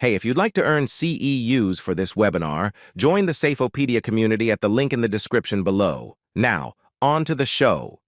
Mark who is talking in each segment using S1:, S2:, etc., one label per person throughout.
S1: Hey, if you'd like to earn CEUs for this webinar, join the Safeopedia community at the link in the description below. Now, on to the show.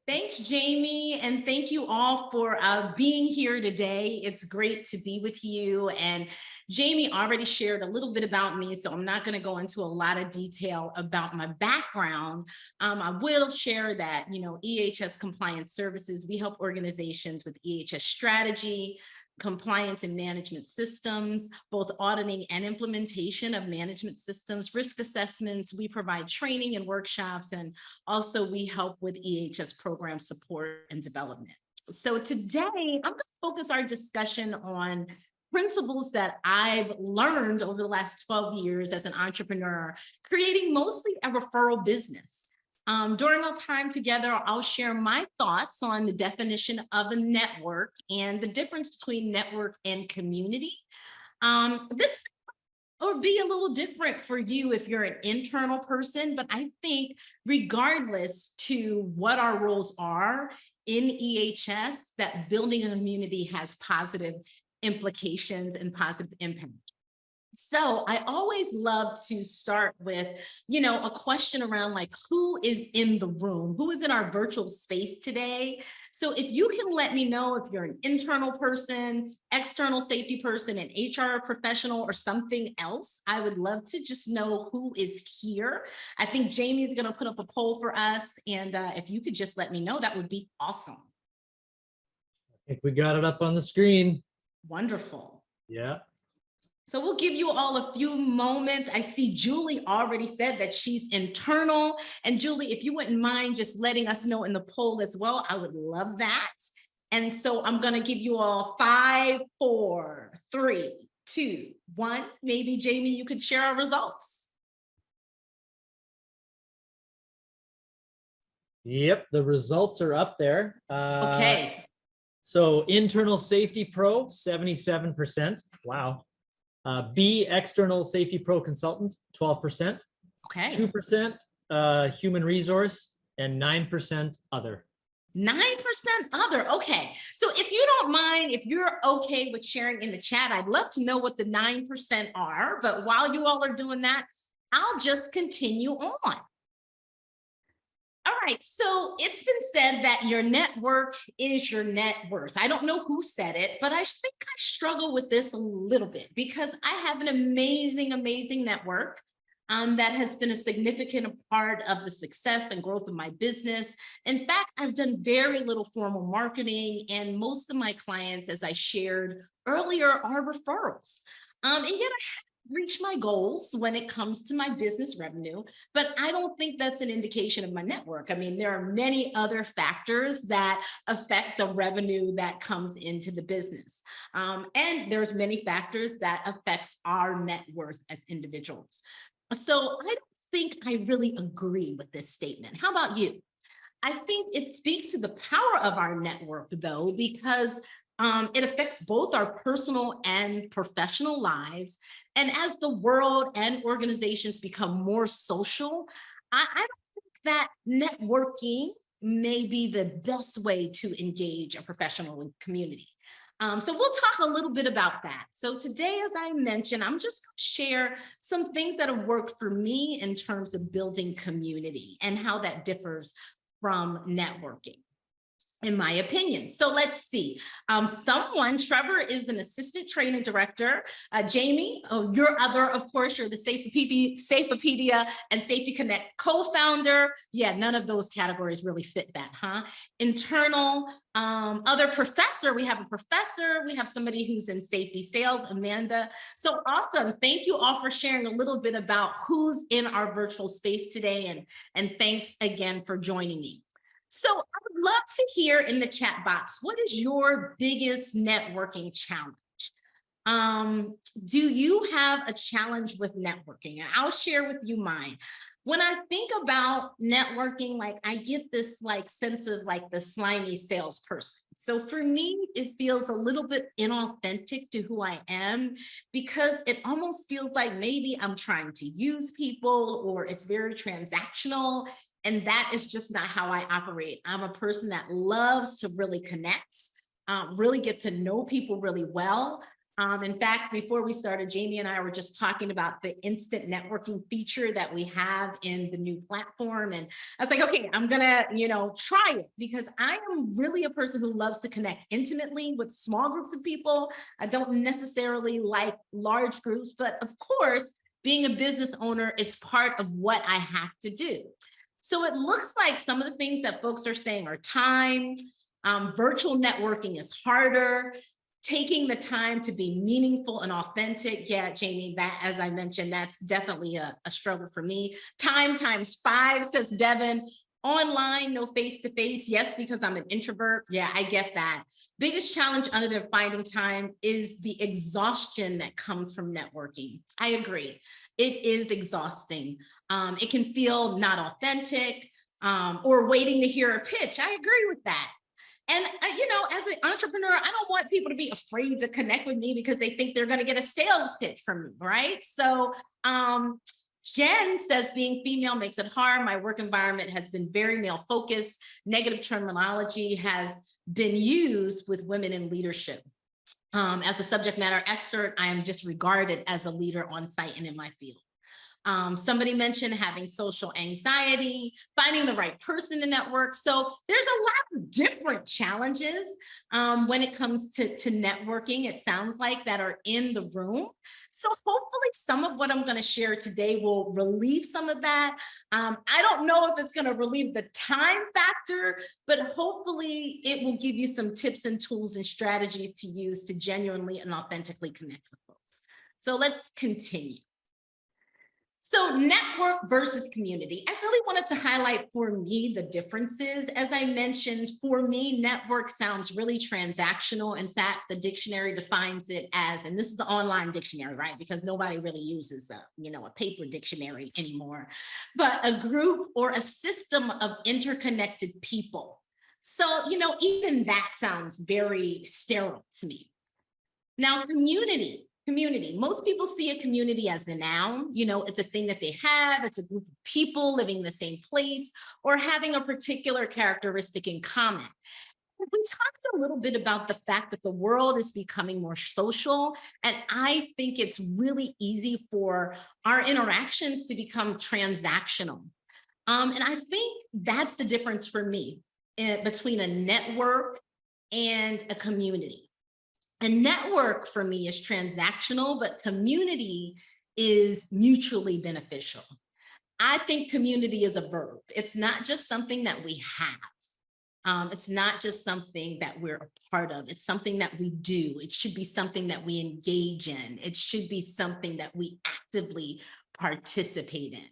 S2: Thanks, Jamie, and thank you all for being here today. It's great to be with you. And Jamie already shared a little bit about me, so I'm not going to go into a lot of detail about my background. I will share that, EHS Compliance Services, we help organizations with EHS strategy, compliance and management systems, both auditing and implementation of management systems, risk assessments. We provide training and workshops, and also we help with EHS program support and development. So today, I'm going to focus our discussion on principles that I've learned over the last 12 years as an entrepreneur, creating mostly a referral business. During our time together, I'll share my thoughts on the definition of a network and the difference between network and community. This will be a little different for you if you're an internal person, but I think regardless to what our roles are in EHS, that building a community has positive implications and positive impact. So I always love to start with, a question around like, who is in the room? Who is in our virtual space today? So if you can let me know if you're an internal person, external safety person, an HR professional, or something else, I would love to just know who is here. I think Jamie is going to put up a poll for us. And if you could just let me know, that would be awesome.
S3: I think we got it up on the screen.
S2: Wonderful.
S3: Yeah.
S2: So we'll give you all a few moments. I see Julie already said that she's internal. And Julie, if you wouldn't mind just letting us know in the poll as well, I would love that. And so I'm going to give you all 5, 4, 3, 2, 1. Maybe Jamie, you could share our results.
S3: Yep, the results are up there.
S2: Okay.
S3: So internal safety pro, 77%. Wow. B, external safety pro consultant, 12%.
S2: Okay.
S3: 2% human resource, and 9% other.
S2: 9% other. Okay. So if you don't mind, if you're okay with sharing in the chat, I'd love to know what the 9% are. But while you all are doing that, I'll just continue on. All right, so it's been said that your network is your net worth. I don't know who said it, but I think I struggle with this a little bit because I have an amazing, amazing network that has been a significant part of the success and growth of my business. In fact, I've done very little formal marketing, and most of my clients, as I shared earlier, are referrals. And yet I reach my goals when it comes to my business revenue, but I don't think that's an indication of my network. I mean, there are many other factors that affect the revenue that comes into the business. And there's many factors that affects our net worth as individuals. So I don't think I really agree with this statement. How about you? I think it speaks to the power of our network, though, because it affects both our personal and professional lives. And as the world and organizations become more social, I don't think that networking may be the best way to engage a professional community. So we'll talk a little bit about that. So today, as I mentioned, I'm just going to share some things that have worked for me in terms of building community and how that differs from networking, in my opinion. So let's see. Trevor is an assistant training director. Jamie, your other, of course, you're the Safeopedia and Safety Connect co-founder. Yeah, none of those categories really fit that, huh? Internal, other professor, we have a professor, we have somebody who's in safety sales, Amanda. So awesome. Thank you all for sharing a little bit about who's in our virtual space today. And thanks again for joining me. So I would love to hear in the chat box, what is your biggest networking challenge? Do you have a challenge with networking? And I'll share with you mine. When I think about networking, like I get this like sense of like the slimy salesperson. So for me, it feels a little bit inauthentic to who I am because it almost feels like maybe I'm trying to use people or it's very transactional. And that is just not how I operate. I'm a person that loves to really connect, really get to know people really well. In fact, before we started, Jamie and I were just talking about the instant networking feature that we have in the new platform. And I was like, okay, I'm gonna, try it because I am really a person who loves to connect intimately with small groups of people. I don't necessarily like large groups, but of course, being a business owner, it's part of what I have to do. So it looks like some of the things that folks are saying are time, virtual networking is harder, taking the time to be meaningful and authentic. Yeah, Jamie, that, as I mentioned, that's definitely a struggle for me. Time times 5, says Devin. Online, no face-to-face. Yes, because I'm an introvert. Yeah, I get that. Biggest challenge other than finding time is the exhaustion that comes from networking. I agree. It is exhausting. It can feel not authentic, or waiting to hear a pitch. I agree with that. And, as an entrepreneur, I don't want people to be afraid to connect with me because they think they're going to get a sales pitch from me, right? So, Jen says being female makes it hard. My work environment has been very male focused. Negative terminology has been used with women in leadership. As a subject matter expert, I am disregarded as a leader on site and in my field. Somebody mentioned having social anxiety, finding the right person to network. So there's a lot of different challenges when it comes to networking, it sounds like, that are in the room. So hopefully some of what I'm going to share today will relieve some of that. I don't know if it's going to relieve the time factor, but hopefully it will give you some tips and tools and strategies to use to genuinely and authentically connect with folks. So let's continue. So network versus community. I really wanted to highlight for me the differences. As I mentioned, for me, network sounds really transactional. In fact, the dictionary defines it as, and this is the online dictionary, right? Because nobody really uses a paper dictionary anymore, but a group or a system of interconnected people. So, even that sounds very sterile to me. Now, community. Most people see a community as a noun. It's a thing that they have. It's a group of people living in the same place or having a particular characteristic in common. We talked a little bit about the fact that the world is becoming more social, and I think it's really easy for our interactions to become transactional. And I think that's the difference for me between a network and a community. A network for me is transactional, but community is mutually beneficial. I think community is a verb. It's not just something that we have. It's not just something that we're a part of. It's something that we do. It should be something that we engage in. It should be something that we actively participate in.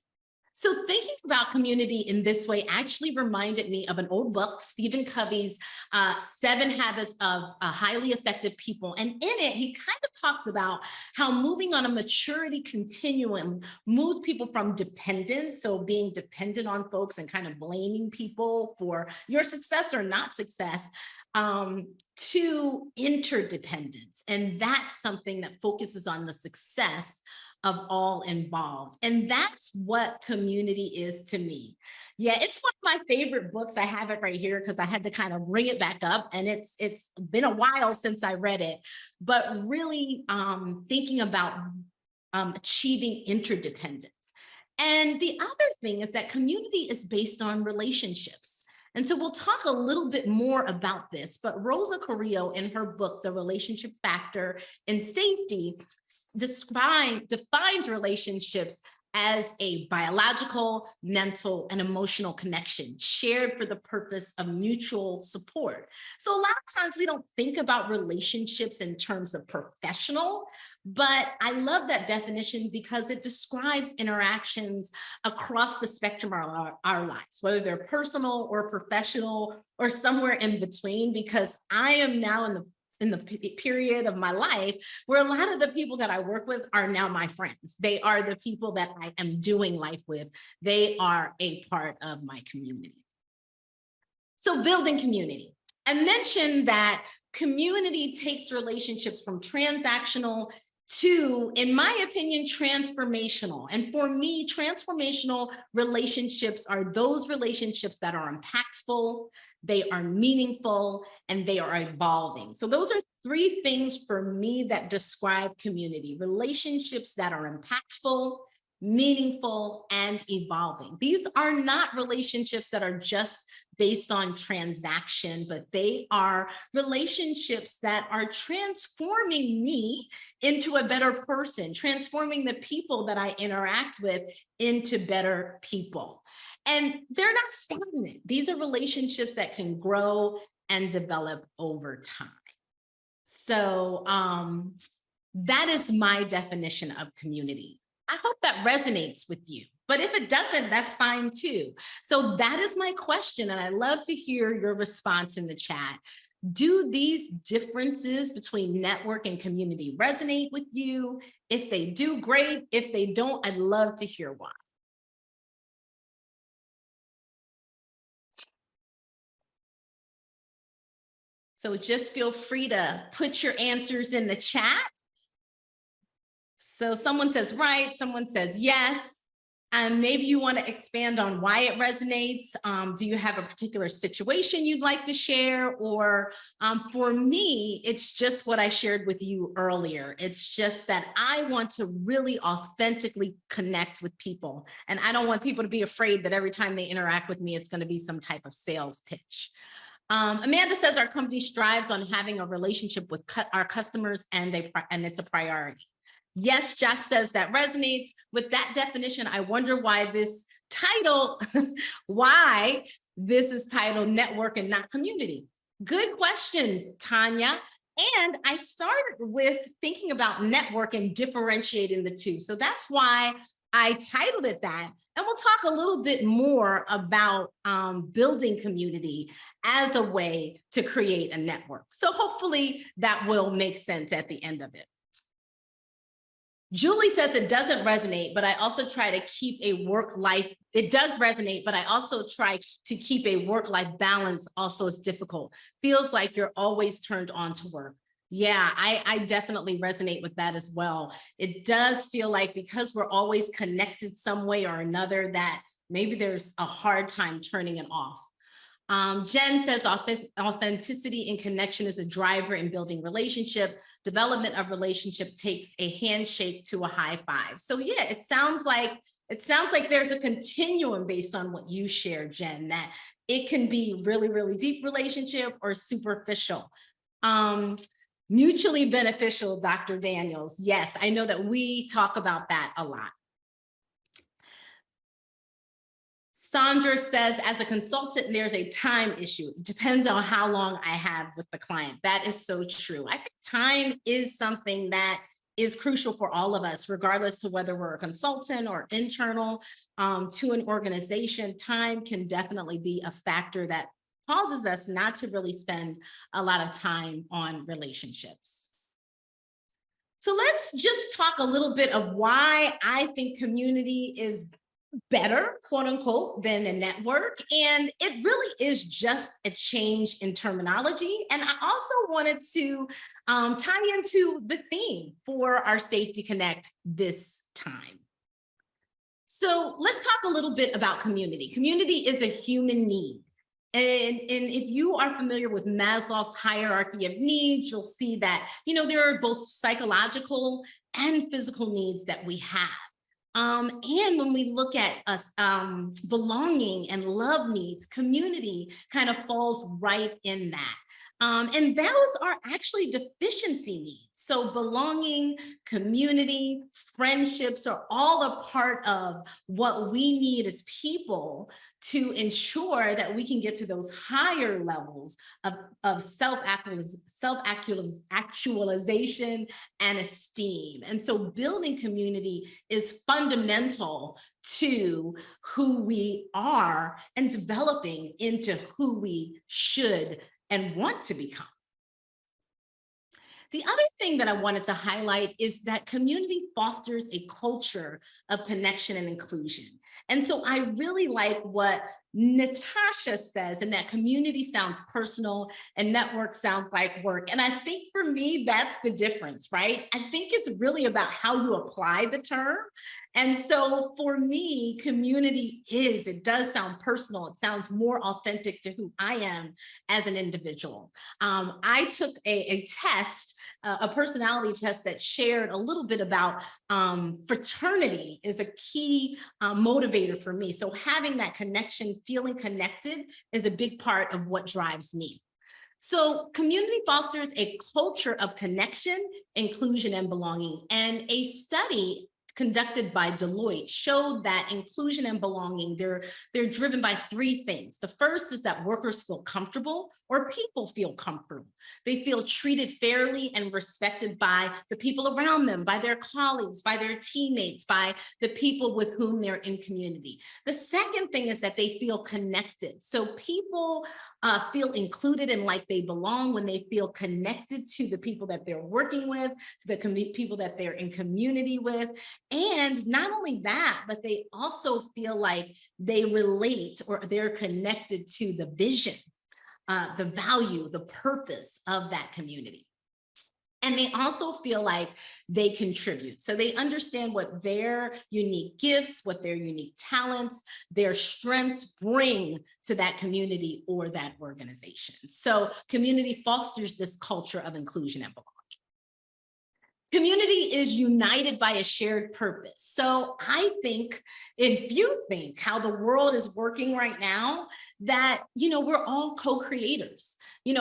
S2: So thinking about community in this way actually reminded me of an old book, Stephen Covey's 7 Habits of Highly Effective People. And in it, he kind of talks about how moving on a maturity continuum moves people from dependence, so being dependent on folks and kind of blaming people for your success or not success, to interdependence. And that's something that focuses on the success of all involved. And that's what community is to me. Yeah, it's one of my favorite books. I have it right here because I had to kind of bring it back up, and it's been a while since I read it, but really thinking about achieving interdependence. And the other thing is that community is based on relationships. And so we'll talk a little bit more about this, but Rosa Carrillo in her book, The Relationship Factor in Safety, defines relationships as a biological, mental, and emotional connection shared for the purpose of mutual support. So a lot of times we don't think about relationships in terms of professional, but I love that definition because it describes interactions across the spectrum of our lives, whether they're personal or professional or somewhere in between, because I am now in the period of my life where a lot of the people that I work with are now my friends. They are the people that I am doing life with. They are a part of my community. So building community. I mentioned that community takes relationships from transactional to, in my opinion, transformational. And for me, transformational relationships are those relationships that are impactful, they are meaningful, and they are evolving. So those are three things for me that describe community: relationships that are impactful, meaningful, and evolving. These are not relationships that are just based on transaction, but they are relationships that are transforming me into a better person, transforming the people that I interact with into better people. And they're not stagnant. These are relationships that can grow and develop over time. So that is my definition of community. I hope that resonates with you, but if it doesn't, that's fine too. So that is my question, and I love to hear your response in the chat. Do these differences between network and community resonate with you? If they do, great. If they don't, I'd love to hear why. So just feel free to put your answers in the chat. So someone says right, someone says yes. And maybe you want to expand on why it resonates. Do you have a particular situation you'd like to share? Or for me, it's just what I shared with you earlier. It's just that I want to really authentically connect with people. And I don't want people to be afraid that every time they interact with me, it's going to be some type of sales pitch. Amanda says our company strives on having a relationship with our customers, and it's a priority. Yes, Josh says that resonates with that definition. I wonder why this title, why this is titled Network and Not Community. Good question, Tanya. And I started with thinking about network and differentiating the two. So that's why I titled it that. And we'll talk a little bit more about building community as a way to create a network. So hopefully that will make sense at the end of it. Julie says it doesn't resonate, but I also try to keep a work-life. It does resonate, but I also try to keep a work-life balance. Also, it's difficult. Feels like you're always turned on to work. Yeah, I definitely resonate with that as well. It does feel like because we're always connected some way or another that maybe there's a hard time turning it off. Jen says authenticity and connection is a driver in building relationship. Development of relationship takes a handshake to a high five. So yeah, it sounds like there's a continuum based on what you shared, Jen, that it can be really, really deep relationship or superficial. Mutually beneficial, Dr. Daniels. Yes, I know that we talk about that a lot. Sandra says, as a consultant, there's a time issue. It depends on how long I have with the client. That is so true. I think time is something that is crucial for all of us, regardless of whether we're a consultant or internal to an organization. Time can definitely be a factor that causes us not to really spend a lot of time on relationships. So let's just talk a little bit of why I think community is better, quote unquote, than a network. And it really is just a change in terminology. And I also wanted to tie into the theme for our Safety Connect this time. So let's talk a little bit about community. Community is a human need. And if you are familiar with Maslow's hierarchy of needs, you'll see that, there are both psychological and physical needs that we have. And when we look at us, belonging and love needs, community kind of falls right in that. And those are actually deficiency needs. So belonging, community, friendships are all a part of what we need as people to ensure that we can get to those higher levels of self-actualization and esteem. And so building community is fundamental to who we are and developing into who we should and want to become. The other thing that I wanted to highlight is that community fosters a culture of connection and inclusion. And so I really like what Natasha says, and that community sounds personal and network sounds like work. And I think for me, that's the difference, right? I think it's really about how you apply the term. And so for me, community it does sound personal. It sounds more authentic to who I am as an individual. I took a test, a personality test that shared a little bit about fraternity is a key motivator for me. So having that connection, feeling connected is a big part of what drives me. So community fosters a culture of connection, inclusion, and belonging. And a study conducted by Deloitte showed that inclusion and belonging, they're driven by three things. The first is that workers feel comfortable, or people feel comfortable. They feel treated fairly and respected by the people around them, by their colleagues, by their teammates, by the people with whom they're in community. The second thing is that they feel connected. So people feel included and like they belong when they feel connected to the people that they're working with, the people that they're in community with. And not only that, but they also feel like they relate or they're connected to the vision, the value, the purpose of that community. And they also feel like they contribute. So they understand what their unique gifts, what their unique talents, their strengths bring to that community or that organization. So community fosters this culture of inclusion and belonging. Community is united by a shared purpose. So I think if you think how the world is working right now, that, we're all co-creators.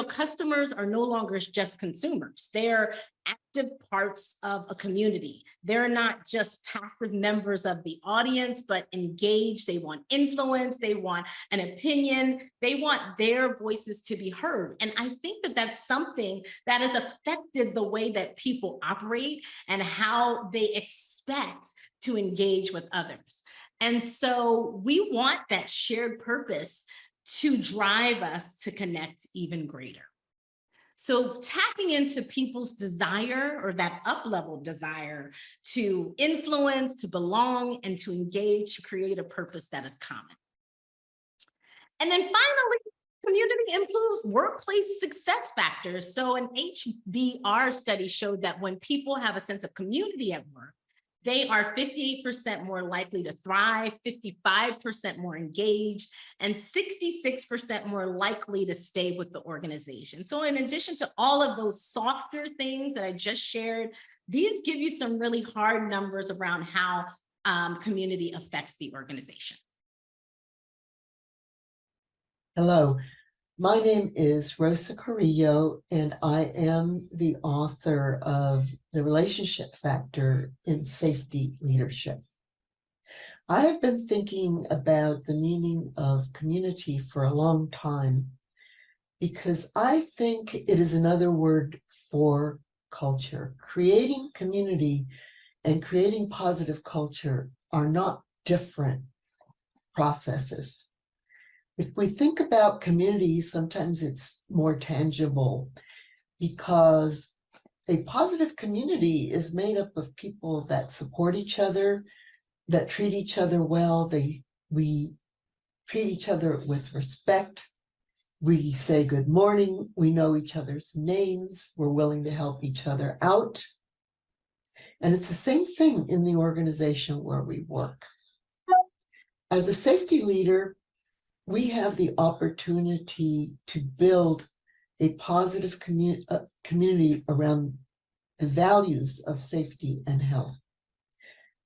S2: Customers are no longer just consumers. They're active parts of a community. They're not just passive members of the audience, but engaged. They want influence. They want an opinion. They want their voices to be heard. And I think that that's something that has affected the way that people operate and how they expect to engage with others. And so we want that shared purpose to drive us to connect even greater. So tapping into people's desire, or that up-level desire to influence, to belong, and to engage, to create a purpose that is common. And then finally, community improves workplace success factors. So an HBR study showed that when people have a sense of community at work, they are 58% more likely to thrive, 55% more engaged, and 66% more likely to stay with the organization. So in addition to all of those softer things that I just shared, these give you some really hard numbers around how community affects the organization.
S4: Hello, my name is Rosa Carrillo, and I am the author of The Relationship Factor in Safety Leadership. I have been thinking about the meaning of community for a long time because I think it is another word for culture. Creating community and creating positive culture are not different processes. If we think about community, sometimes it's more tangible because a positive community is made up of people that support each other, that treat each other well. We treat each other with respect. We say good morning. We know each other's names. We're willing to help each other out. And it's the same thing in the organization where we work. As a safety leader, we have the opportunity to build a positive community around the values of safety and health.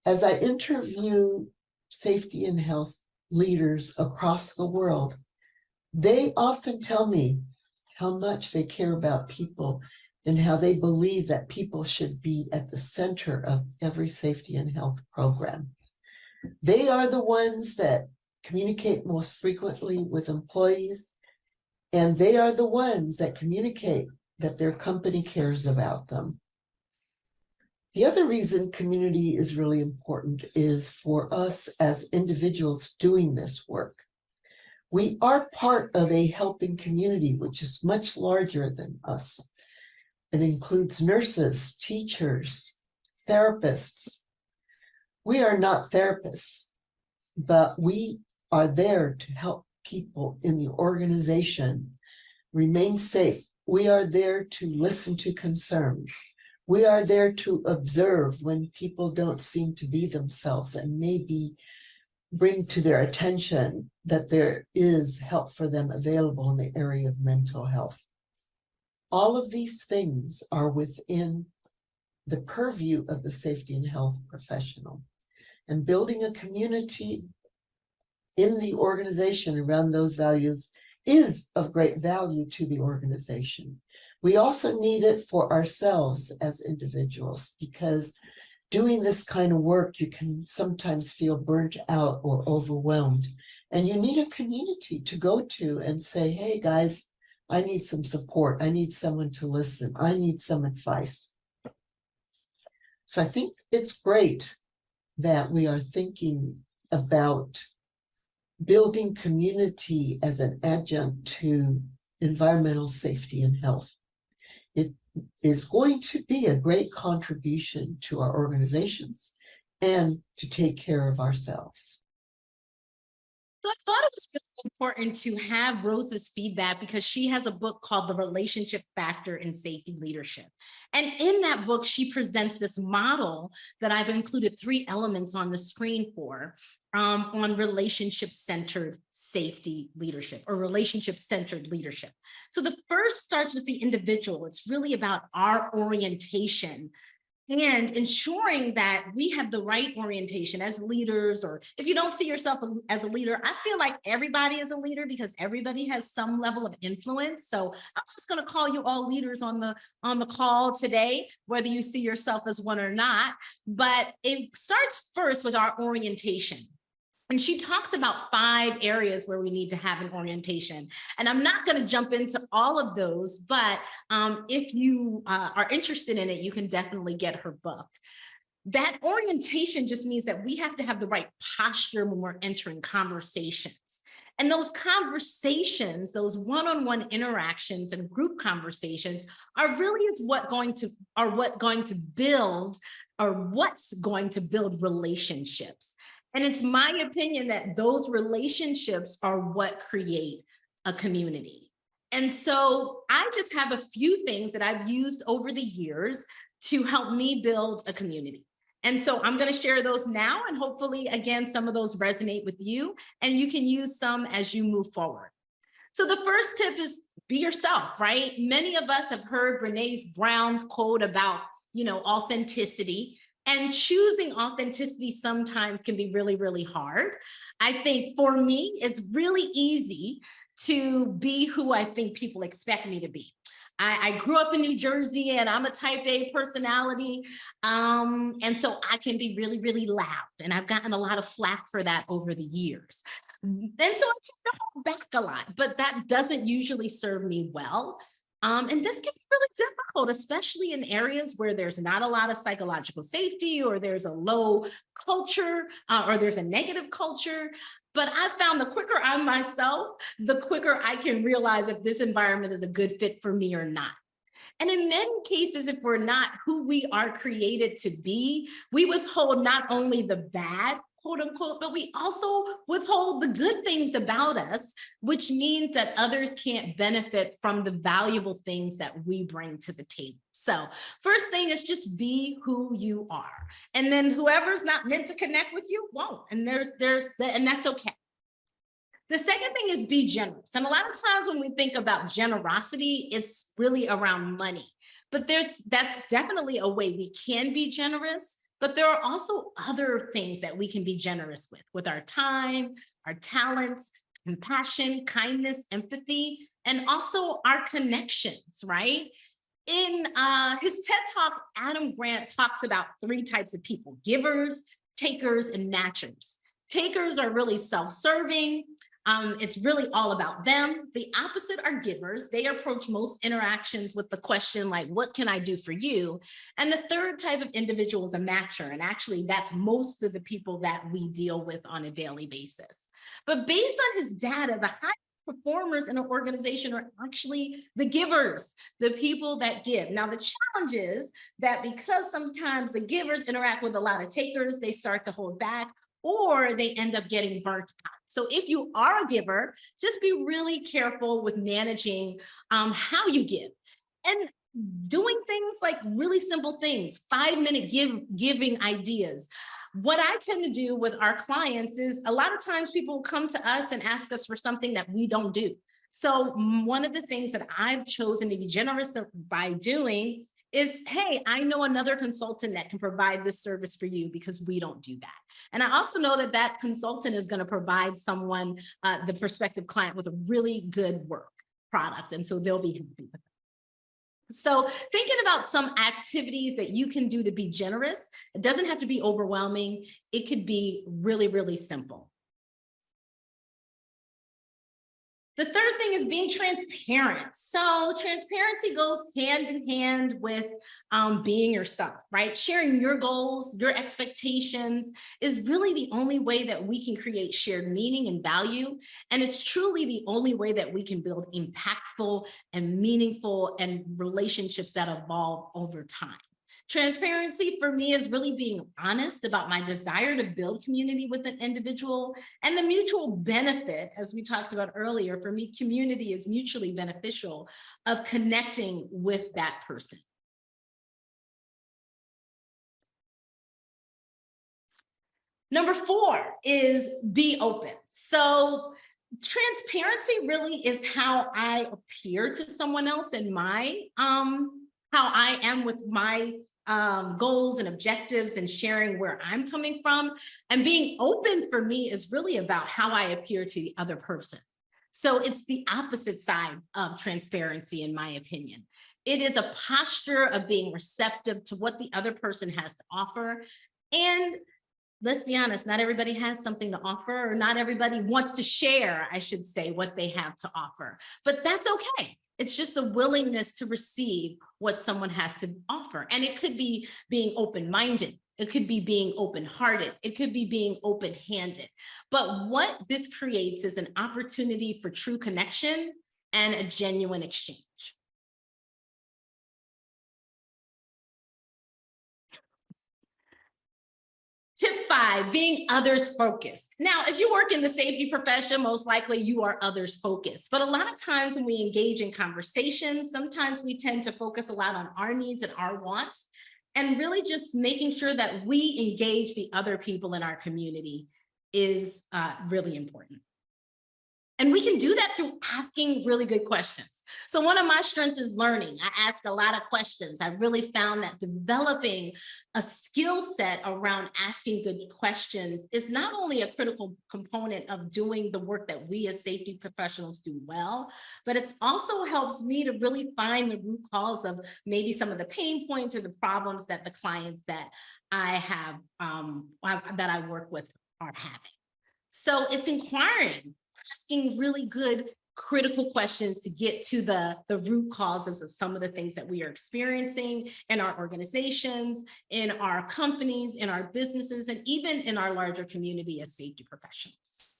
S4: As I interview safety and health leaders across the world, they often tell me how much they care about people and how they believe that people should be at the center of every safety and health program. They are the ones that communicate most frequently with employees, and they are the ones that communicate that their company cares about them. The other reason community is really important is for us as individuals doing this work. We are part of a helping community, which is much larger than us. It includes nurses, teachers, therapists. We are not therapists, but we are there to help people in the organization remain safe. We are there to listen to concerns. We are there to observe when people don't seem to be themselves and maybe bring to their attention that there is help for them available in the area of mental health. All of these things are within the purview of the safety and health professional. And building a community in the organization around those values is of great value to the organization. We also need it for ourselves as individuals, because doing this kind of work, you can sometimes feel burnt out or overwhelmed. And you need a community to go to and say, hey guys, I need some support. I need someone to listen. I need some advice. So I think it's great that we are thinking about building community as an adjunct to environmental safety and health. It is going to be a great contribution to our organizations and to take care of ourselves.
S2: So I thought it was really important to have Rose's feedback because she has a book called The Relationship Factor in Safety Leadership. And in that book, she presents this model that I've included 3 elements on the screen for on relationship-centered safety leadership or relationship-centered leadership. So the first starts with the individual. It's really about our orientation and ensuring that we have the right orientation as leaders, or if you don't see yourself as a leader, I feel like everybody is a leader because everybody has some level of influence. So I'm just going to call you all leaders on the call today, whether you see yourself as one or not. But it starts first with our orientation. And she talks about 5 areas where we need to have an orientation. And I'm not going to jump into all of those, but if you are interested in it, you can definitely get her book. That orientation just means that we have to have the right posture when we're entering conversations. And those conversations, those one-on-one interactions and group conversations are really what's going to build relationships. And it's my opinion that those relationships are what create a community. And so I just have a few things that I've used over the years to help me build a community. And so I'm going to share those now, and hopefully, again, some of those resonate with you, and you can use some as you move forward. So the first tip is be yourself, right? Many of us have heard Brené Brown's quote about, authenticity. And choosing authenticity sometimes can be really, really hard. I think for me, it's really easy to be who I think people expect me to be. I grew up in New Jersey and I'm a type A personality. And so I can be really, really loud. And I've gotten a lot of flack for that over the years. And so I tend to hold back a lot, but that doesn't usually serve me well. And this can be really difficult, especially in areas where there's not a lot of psychological safety, or there's a low culture, or there's a negative culture. But I found the quicker I'm myself, the quicker I can realize if this environment is a good fit for me or not. And in many cases, if we're not who we are created to be, we withhold not only the bad, quote unquote, but we also withhold the good things about us, which means that others can't benefit from the valuable things that we bring to the table. So first thing is just be who you are. And then whoever's not meant to connect with you won't. And and that's okay. The second thing is be generous. And a lot of times when we think about generosity, it's really around money. But that's definitely a way we can be generous. But there are also other things that we can be generous with our time, our talents, compassion, kindness, empathy, and also our connections, right? In his TED Talk, Adam Grant talks about 3 types of people: givers, takers, and matchers. Takers are really self-serving. It's really all about them. The opposite are givers. They approach most interactions with the question like, what can I do for you? And the third type of individual is a matcher. And actually, that's most of the people that we deal with on a daily basis. But based on his data, the high performers in an organization are actually the givers, the people that give. Now, the challenge is that because sometimes the givers interact with a lot of takers, they start to hold back or they end up getting burnt out. So if you are a giver, just be really careful with managing how you give. And doing things like really simple things, 5-minute giving ideas. What I tend to do with our clients is a lot of times people come to us and ask us for something that we don't do. So one of the things that I've chosen to be generous by doing is, hey, I know another consultant that can provide this service for you because we don't do that. And I also know that that consultant is going to provide someone, the prospective client, with a really good work product. And so they'll be happy with it. So thinking about some activities that you can do to be generous, it doesn't have to be overwhelming. It could be really, really simple. The third thing is being transparent. So transparency goes hand in hand with being yourself, right? Sharing your goals, your expectations is really the only way that we can create shared meaning and value. And it's truly the only way that we can build impactful and meaningful and relationships that evolve over time. Transparency for me is really being honest about my desire to build community with an individual and the mutual benefit, as we talked about earlier. For me, community is mutually beneficial of connecting with that person. Number 4 is be open. So transparency really is how I appear to someone else and my how I am with my goals and objectives and sharing where I'm coming from. And being open for me is really about how I appear to the other person. So it's the opposite side of transparency, in my opinion. It is a posture of being receptive to what the other person has to offer. And let's be honest, not everybody has something to offer, or not everybody wants to share, I should say, what they have to offer. But that's okay. It's just a willingness to receive what someone has to offer. And it could be being open-minded. It could be being open-hearted. It could be being open-handed. But what this creates is an opportunity for true connection and a genuine exchange. Tip 5, being others focused. Now, if you work in the safety profession, most likely you are others focused. But a lot of times when we engage in conversations, sometimes we tend to focus a lot on our needs and our wants, and really just making sure that we engage the other people in our community is really important. And we can do that through asking really good questions. So one of my strengths is learning. I ask a lot of questions. I really found that developing a skill set around asking good questions is not only a critical component of doing the work that we as safety professionals do well, but it also helps me to really find the root cause of maybe some of the pain points or the problems that the clients that I have, that I work with are having. So it's inquiring, asking really good critical questions to get to the root causes of some of the things that we are experiencing in our organizations, in our companies, in our businesses, and even in our larger community as safety professionals.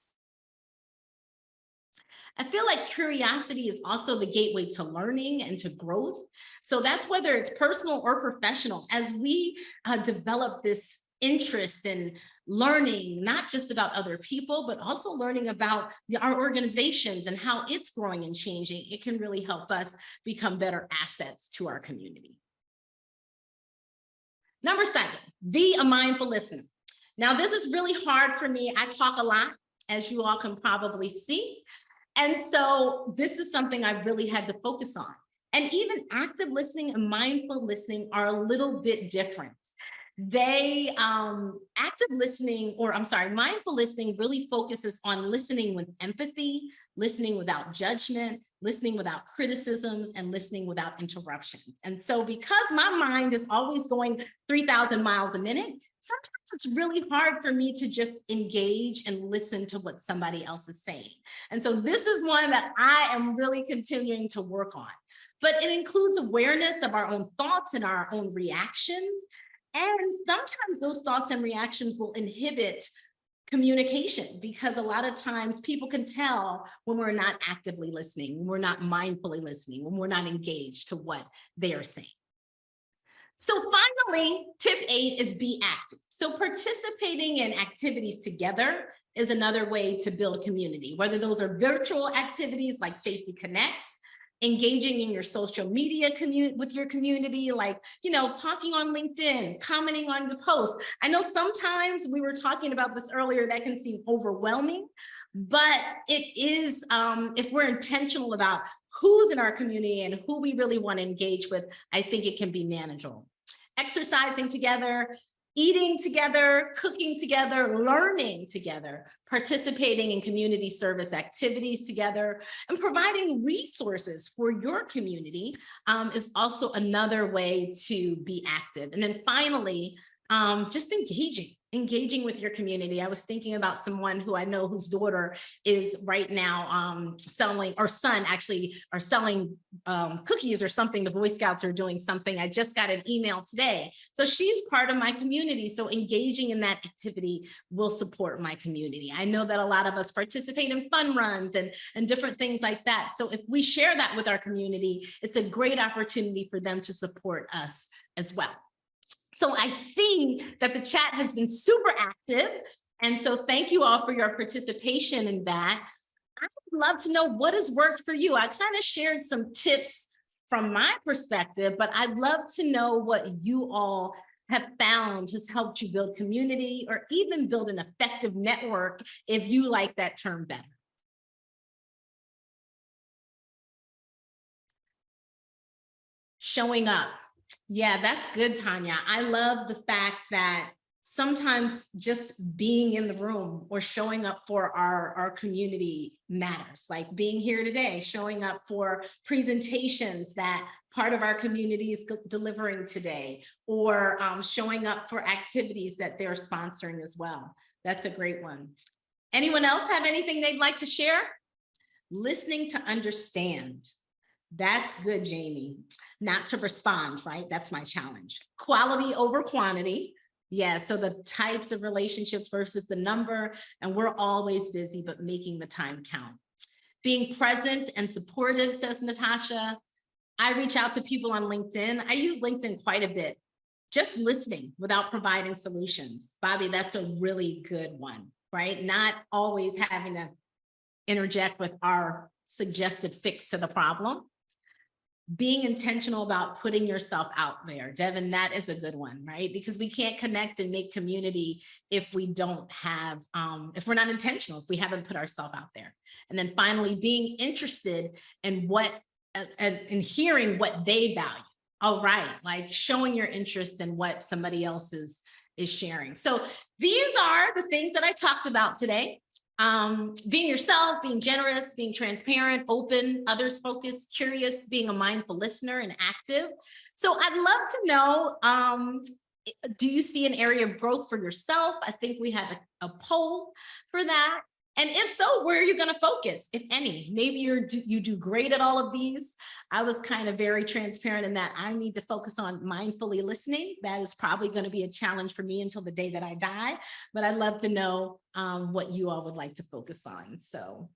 S2: I feel like curiosity is also the gateway to learning and to growth. So that's whether it's personal or professional. As we develop this interest in learning, not just about other people, but also learning about our organizations and how it's growing and changing, it can really help us become better assets to our community. Number 7, be a mindful listener. Now, this is really hard for me. I talk a lot, as you all can probably see. And so this is something I really had to focus on. And even active listening and mindful listening are a little bit different. Mindful listening really focuses on listening with empathy, listening without judgment, listening without criticisms, and listening without interruptions. And so because my mind is always going 3,000 miles a minute, sometimes it's really hard for me to just engage and listen to what somebody else is saying. And so this is one that I am really continuing to work on. But it includes awareness of our own thoughts and our own reactions. And sometimes those thoughts and reactions will inhibit communication, because a lot of times people can tell when we're not actively listening, when we're not mindfully listening, when we're not engaged to what they are saying. So finally, tip 8 is be active. So participating in activities together is another way to build community, whether those are virtual activities like Safety Connects, engaging in your social media with your community, like, talking on LinkedIn, commenting on the posts. I know sometimes, we were talking about this earlier, that can seem overwhelming, but it is, if we're intentional about who's in our community and who we really want to engage with, I think it can be manageable. Exercising together, eating together, cooking together, learning together, participating in community service activities together, and providing resources for your community is also another way to be active. And then finally, just engaging with your community. I was thinking about someone who I know whose daughter is right now selling, or son actually, are selling cookies or something. The Boy Scouts are doing something. I just got an email today. So she's part of my community. So engaging in that activity will support my community. I know that a lot of us participate in fun runs and different things like that. So if we share that with our community, it's a great opportunity for them to support us as well. So I see that the chat has been super active. And so thank you all for your participation in that. I would love to know what has worked for you. I kind of shared some tips from my perspective, but I'd love to know what you all have found has helped you build community, or even build an effective network, if you like that term better. Showing up. Yeah, that's good, Tanya. I love the fact that sometimes just being in the room or showing up for our community matters. Like being here today, showing up for presentations that part of our community is delivering today, or showing up for activities that they're sponsoring as well. That's a great one. Anyone else have anything they'd like to share? Listening to understand. That's good, Jamie. Not to respond, right? That's my challenge. Quality over quantity. Yeah, so the types of relationships versus the number, and we're always busy, but making the time count. Being present and supportive, says Natasha. I reach out to people on LinkedIn. I use LinkedIn quite a bit. Just listening without providing solutions. Bobby, that's a really good one, right? Not always having to interject with our suggested fix to the problem. Being intentional about putting yourself out there. Devin, that is a good one, right? Because we can't connect and make community if we don't have, if we're not intentional, if we haven't put ourselves out there. And then finally, being interested in and hearing what they value. All right, like showing your interest in what somebody else is sharing. So these are the things that I talked about today. Being yourself, being generous, being transparent, open, others focused, curious, being a mindful listener and active. So I'd love to know, do you see an area of growth for yourself? I think we have a poll for that. And if so, where are you going to focus, if any? Maybe you do great at all of these. I was kind of very transparent in that I need to focus on mindfully listening. That is probably going to be a challenge for me until the day that I die. But I'd love to know what you all would like to focus on. So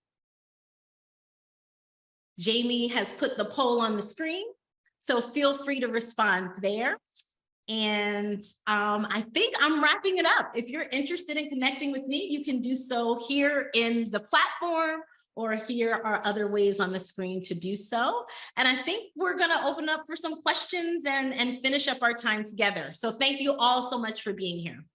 S2: Jamie has put the poll on the screen, so feel free to respond there. And I think I'm wrapping it up. If you're interested in connecting with me, you can do so here in the platform, or here are other ways on the screen to do so. And I think we're gonna open up for some questions and finish up our time together. So thank you all so much for being here.